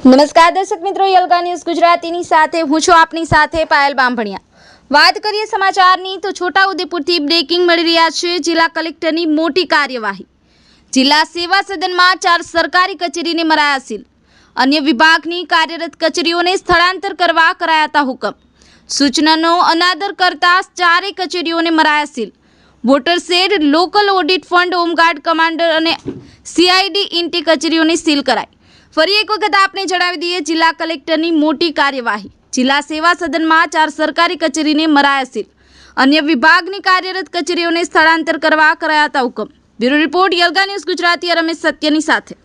નમસ્કાર દર્શક મિત્રો, યલગા ન્યૂઝ ગુજરાતીની સાથે હું છું આપની સાથે પાયલ બામભણિયા। વાત કરીએ સમાચારની તો છોટાઉદેપુરથી બ્રેકિંગ મળી રહ્યા છે। જિલ્લા કલેક્ટરની મોટી કાર્યવાહી। જિલ્લા સેવા સદનમાં 4 સરકારી કચેરીને મરાયા સીલ। અન્ય વિભાગની કાર્યરત કચેરીઓને સ્થળાંતર કરવા કરાયા હતા હુકમ। સૂચનાનો અનાદર કરતા 4 કચેરીઓને મરાયા સીલ। Watershed, local audit fund, home guard commander અને સીઆઈડી ઇન્ટી કચેરીઓને સીલ કરાઈ। ફરી એક વખત આપને જણાવી દઈએ, જિલ્લા કલેક્ટરની મોટી કાર્યવાહી। જિલ્લા સેવા સદનમાં 4 સરકારી કચેરીને મરાયા સીલ। અન્ય વિભાગની કાર્યરત કચેરીઓને સ્થળાંતર કરવા કરાયા હતા હુકમ। બ્યુરો રિપોર્ટ, યલગા ન્યૂઝ ગુજરાતી, રમેશ સત્યની સાથે।